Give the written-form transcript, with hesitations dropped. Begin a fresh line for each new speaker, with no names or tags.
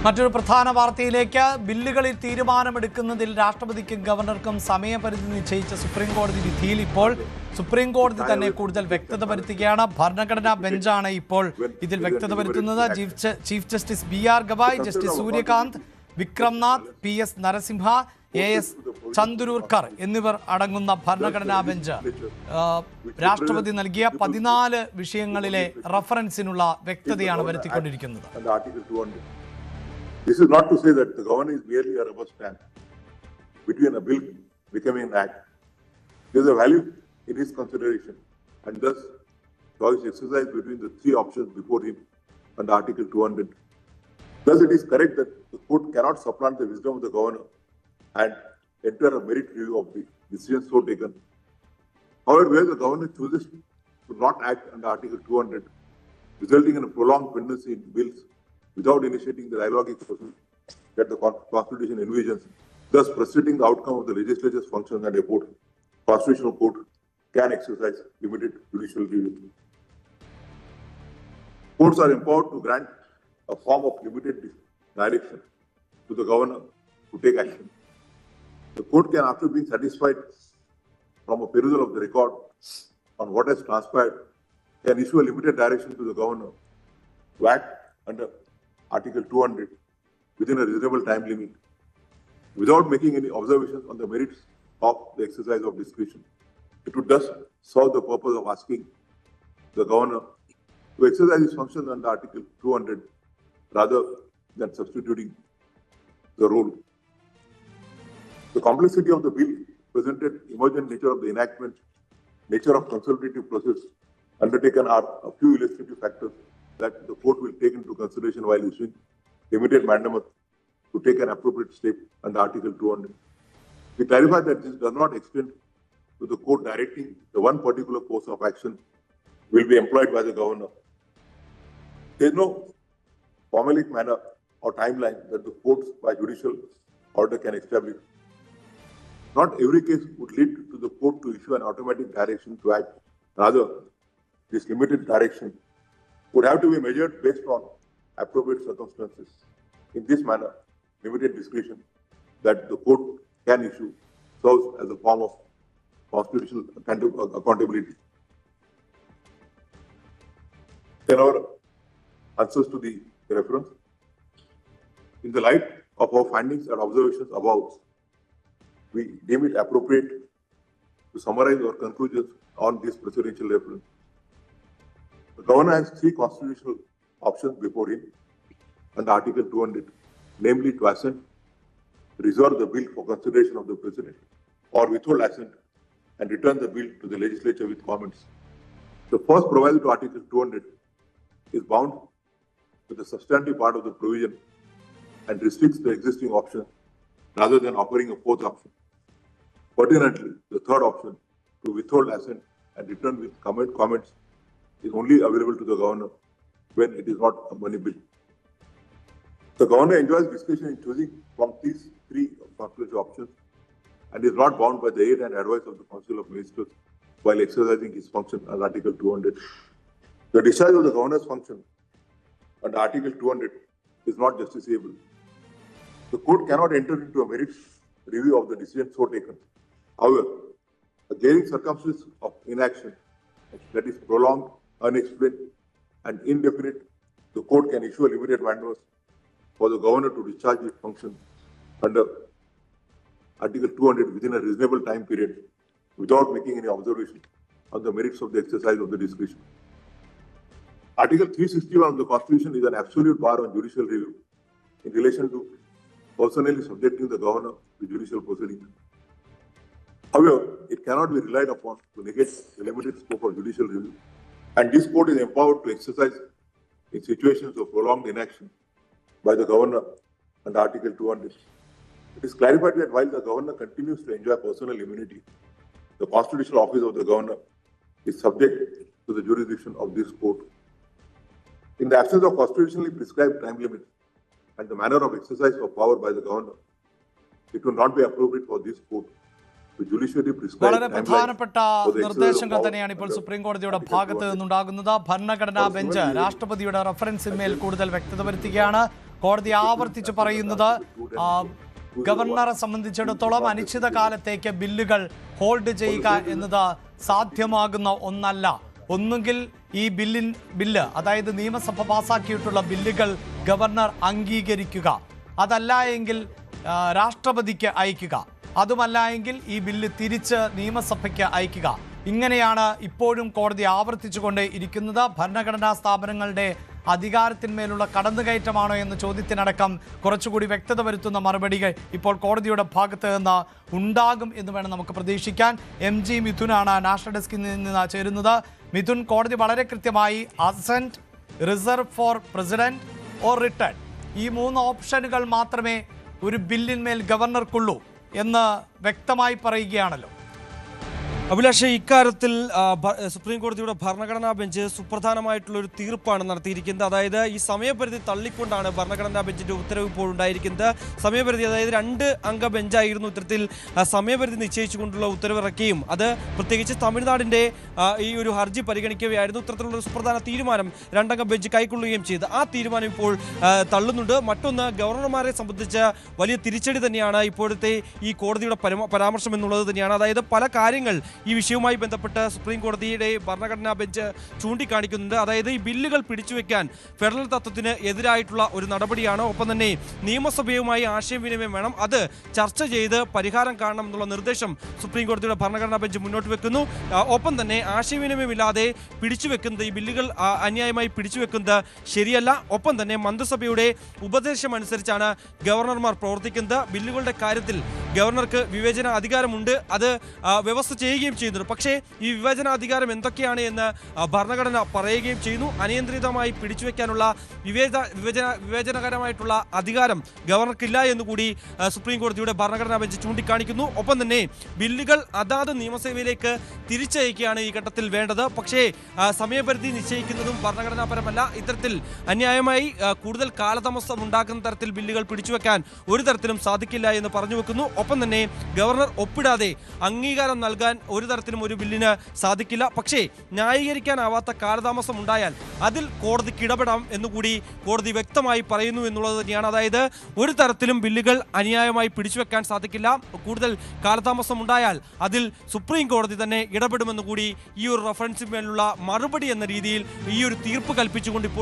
മറ്റൊരു പ്രധാന വാർത്തയിലേക്ക് ബില്ലുകളിൽ തീരുമാനമെടുക്കുന്നതിൽ രാഷ്ട്രപതിക്കും ഗവർണർക്കും സമയപരിധി നിശ്ചയിച്ച സുപ്രീം കോടതി വിധിയിൽ ഇപ്പോൾ സുപ്രീം കോടതി തന്നെ കൂടുതൽ വ്യക്തത വരുത്തുകയാണ്. ഭരണഘടനാ ബെഞ്ചാണ് ഇപ്പോൾ ഇതിൽ വ്യക്തത വരുത്തുന്നത്. Chief justice B R. Gavai, justice Suryakant, Vikramnath, P S. Narasimha, A S. Chandurkar എന്നിവർ അടങ്ങുന്ന ഭരണഘടനാ ബെഞ്ച് രാഷ്ട്രപതി നൽകിയ 14 വിഷയങ്ങളിലെ റഫറൻസിനുള്ള വ്യക്തതയാണ് വരുത്തിക്കൊണ്ടിരിക്കുന്നത്.
This is not to say that the governor is merely a rubber stamp between a bill becoming an act. There is a value in his consideration, and thus choice exercised between the three options before him under Article 200. Thus, it is correct that the court cannot supplant the wisdom of the governor and enter a merit review of the decisions so taken. However, where the governor chooses to not act under Article 200, resulting in a prolonged pendency in bills without initiating the dialogic process that the Constitution envisions, thus frustrating the outcome of the legislature's functions and a constitutional court can exercise limited judicial review. Courts are empowered to grant a form of limited direction to the governor to take action. The court can, after being satisfied from a perusal of the record on what has transpired, can issue a limited direction to the governor to act under Article 200 within a reasonable time limit, without making any observations on the merits of the exercise of discretion. It would thus serve the purpose of asking the governor to exercise his functions under Article 200 rather than substituting the rule. The complexity of the bill presented, emergent nature of the enactment, nature of consultative process undertaken are a few illustrative factors that the court will take into consideration while issuing limited mandamus to take an appropriate step under Article 200. We clarify that this does not extend to the court directing the one particular course of action will be employed by the governor. There is no formulaic manner or timeline that the courts by judicial order can establish. Not every case would lead to the court to issue an automatic direction to act. Rather, this limited direction would have to be measured based on appropriate circumstances. In this manner, limited discretion that the court can issue serves as a form of constitutional accountability. Then our answers to the reference. In the light of our findings and observations above, we deem it appropriate to summarize our conclusions on this presidential reference. The governor has three constitutional options before him under Article 200, namely to assent, reserve the bill for consideration of the president, or withhold assent and return the bill to the legislature with comments. The first proviso to Article 200 is bound with the substantive part of the provision and restricts the existing option rather than offering a fourth option. Pertinently, the third option, to withhold assent and return with comments, is only available to the governor when it is not a money bill. The governor enjoys discretion in choosing from these three constitutional options and is not bound by the aid and advice of the Council of Ministers while exercising his function under Article 200. The discharge of the governor's function under Article 200 is not justiciable. The court cannot enter into a merit review of the decision so taken. However, a glaring circumstance of inaction that is prolonged, unexplained, and indefinite, the court can issue a limited mandamus for the governor to discharge his function under Article 200 within a reasonable time period without making any observation on the merits of the exercise of the discretion. Article 361 of the Constitution is an absolute bar on judicial review in relation to personally subjecting the governor to judicial proceedings. However, it cannot be relied upon to negate the limited scope of judicial review, and this court is empowered to exercise in situations of prolonged inaction by the governor under Article 200. It is clarified that while the governor continues to enjoy personal immunity, the constitutional office of the governor is subject to the jurisdiction of this court. In the absence of constitutionally prescribed time limits and the manner of exercise of power by the governor, it would not be appropriate for this court
വളരെ പ്രധാനപ്പെട്ട നിർദ്ദേശങ്ങൾ തന്നെയാണ് ഇപ്പോൾ supreme കോടതിയുടെ ഭാഗത്ത് നിന്നുണ്ടാകുന്നത്. ഭരണഘടനാ bench രാഷ്ട്രപതിയുടെ റഫറൻസിന്മേൽ കൂടുതൽ വ്യക്തത വരുത്തുകയാണ്. കോടതി ആവർത്തിച്ച് പറയുന്നത് ഗവർണറെ സംബന്ധിച്ചിടത്തോളം അനിശ്ചിതകാലത്തേക്ക് ബില്ലുകൾ ഹോൾഡ് ചെയ്യുക എന്നത് സാധ്യമാകുന്ന ഒന്നല്ല. ഒന്നുകിൽ ഈ ബില്ല് അതായത് നിയമസഭ പാസാക്കിയിട്ടുള്ള ബില്ലുകൾ ഗവർണർ അംഗീകരിക്കുക, അതല്ല എങ്കിൽ രാഷ്ട്രപതിക്ക് അയക്കുക, അതുമല്ല എങ്കിൽ ഈ ബില്ല് തിരിച്ച് നിയമസഭയ്ക്ക് അയക്കുക. ഇങ്ങനെയാണ് ഇപ്പോഴും കോടതി ആവർത്തിച്ചുകൊണ്ട് ഇരിക്കുന്നത്. ഭരണഘടനാ സ്ഥാപനങ്ങളുടെ അധികാരത്തിന്മേലുള്ള കടന്നുകയറ്റമാണോ എന്ന ചോദ്യത്തിനടക്കം കുറച്ചുകൂടി വ്യക്തത വരുത്തുന്ന മറുപടികൾ ഇപ്പോൾ കോടതിയുടെ ഭാഗത്ത് നിന്ന് ഉണ്ടാകും എന്ന് വേണം നമുക്ക് പ്രതീക്ഷിക്കാൻ. MG മിഥുനാണ് നാഷണൽ ഡെസ്കിൽ നിന്ന് ചേരുന്നത്. മിഥുൻ, കോടതി വളരെ കൃത്യമായി assent, reserve four president or return, ഈ 3 ഓപ്ഷനുകൾ മാത്രമേ ഒരു ബില്ലിന്മേൽ ഗവർണർക്കുള്ളൂ എന്ന് വ്യക്തമായി പറയുകയാണല്ലോ.
അഭിലാഷ്, ഇക്കാര്യത്തിൽ സുപ്രീം കോടതിയുടെ ഭരണഘടനാ ബെഞ്ച് സുപ്രധാനമായിട്ടുള്ള ഒരു തീർപ്പാണ് നടത്തിയിരിക്കുന്നത്. അതായത് ഈ സമയപരിധി തള്ളിക്കൊണ്ടാണ് ഭരണഘടനാ ബെഞ്ചിന്റെ ഉത്തരവ് ഇപ്പോൾ ഉണ്ടായിരിക്കുന്നത്. സമയപരിധി, അതായത് 2 അംഗ ബെഞ്ചായിരുന്നു ഇത്തരത്തിൽ സമയപരിധി നിശ്ചയിച്ചുകൊണ്ടുള്ള ഉത്തരവിറക്കുകയും അത് പ്രത്യേകിച്ച് തമിഴ്നാടിന്റെ ഈ ഒരു ഹർജി പരിഗണിക്കുകയായിരുന്നു. ഇത്തരത്തിലുള്ള സുപ്രധാന തീരുമാനം 2 അംഗ ബെഞ്ച് കൈക്കൊള്ളുകയും ചെയ്ത് ആ തീരുമാനം ഇപ്പോൾ തള്ളുന്നുണ്ട്. മറ്റൊന്ന്, ഗവർണർമാരെ സംബന്ധിച്ച് വലിയ തിരിച്ചടി തന്നെയാണ് ഇപ്പോഴത്തെ ഈ കോടതിയുടെ പരാമർശം എന്നുള്ളത് തന്നെയാണ്. അതായത് പല കാര്യങ്ങൾ ഈ വിഷയവുമായി ബന്ധപ്പെട്ട് സുപ്രീം കോടതിയുടെ ഭരണഘടനാ ബെഞ്ച് ചൂണ്ടിക്കാണിക്കുന്നുണ്ട്. അതായത് ഈ ബില്ലുകൾ പിടിച്ചുവെക്കാൻ ഫെഡറൽ തത്വത്തിന് എതിരായിട്ടുള്ള ഒരു നടപടിയാണ്. ഒപ്പം തന്നെ നിയമസഭയുമായി ആശയവിനിമയം വേണം, അത് ചർച്ച ചെയ്ത് പരിഹാരം കാണണം എന്നുള്ള നിർദ്ദേശം സുപ്രീം കോടതിയുടെ ഭരണഘടനാ ബെഞ്ച് മുന്നോട്ട് വെക്കുന്നു. ഒപ്പം തന്നെ ആശയവിനിമയമില്ലാതെ പിടിച്ചുവെക്കുന്നത്, ഈ ബില്ലുകൾ അന്യായമായി പിടിച്ചുവെക്കുന്നത് ശരിയല്ല. ഒപ്പം തന്നെ മന്ത്രിസഭയുടെ ഉപദേശം അനുസരിച്ചാണ് ഗവർണർമാർ പ്രവർത്തിക്കുന്നത്. ബില്ലുകളുടെ കാര്യത്തിൽ ഗവർണർക്ക് വിവേചന അധികാരമുണ്ട്, അത് വ്യവസ്ഥ ചെയ്യുകയും ചെയ്യുന്നുണ്ട്. പക്ഷേ ഈ വിവേചനാധികാരം എന്തൊക്കെയാണ് എന്ന് ഭരണഘടന പറയുകയും ചെയ്യുന്നു. അനിയന്ത്രിതമായി പിടിച്ചുവെക്കാനുള്ള വിവേചനകരമായിട്ടുള്ള അധികാരം ഗവർണർക്കില്ല എന്നുകൂടി സുപ്രീം കോടതിയുടെ ഭരണഘടനാ ബെഞ്ച് ചൂണ്ടിക്കാണിക്കുന്നു. ഒപ്പം തന്നെ ബില്ലുകൾ അതാത് നിയമസഭയിലേക്ക് തിരിച്ചയക്കുകയാണ് ഈ ഘട്ടത്തിൽ വേണ്ടത്. പക്ഷേ സമയപരിധി നിശ്ചയിക്കുന്നതും ഭരണഘടനാപരമല്ല. ഇത്തരത്തിൽ അന്യായമായി കൂടുതൽ കാലതാമസം ഉണ്ടാക്കുന്ന തരത്തിൽ ബില്ലുകൾ പിടിച്ചുവെക്കാൻ ഒരു തരത്തിലും സാധിക്കില്ല എന്ന് പറഞ്ഞു വെക്കുന്നു. ഒപ്പം തന്നെ ഗവർണർ ഒപ്പിടാതെ അംഗീകാരം നൽകാൻ ഒരു തരത്തിലും ഒരു ബില്ലിന് സാധിക്കില്ല. പക്ഷേ ന്യായീകരിക്കാനാവാത്ത കാലതാമസം ഉണ്ടായാൽ അതിൽ കോടതിക്ക് ഇടപെടാം എന്നുകൂടി കോടതി വ്യക്തമായി പറയുന്നു എന്നുള്ളത് തന്നെയാണ്. അതായത് ഒരു തരത്തിലും ബില്ലുകൾ അന്യായമായി പിടിച്ചുവെക്കാൻ സാധിക്കില്ല. കൂടുതൽ കാലതാമസം ഉണ്ടായാൽ അതിൽ സുപ്രീം കോടതി തന്നെ ഇടപെടുമെന്ന് കൂടി ഈ ഒരു റഫറൻസിന്മേലുള്ള മറുപടി എന്ന രീതിയിൽ ഈ ഒരു തീർപ്പ് കൽപ്പിച്ചുകൊണ്ട് ഇപ്പോൾ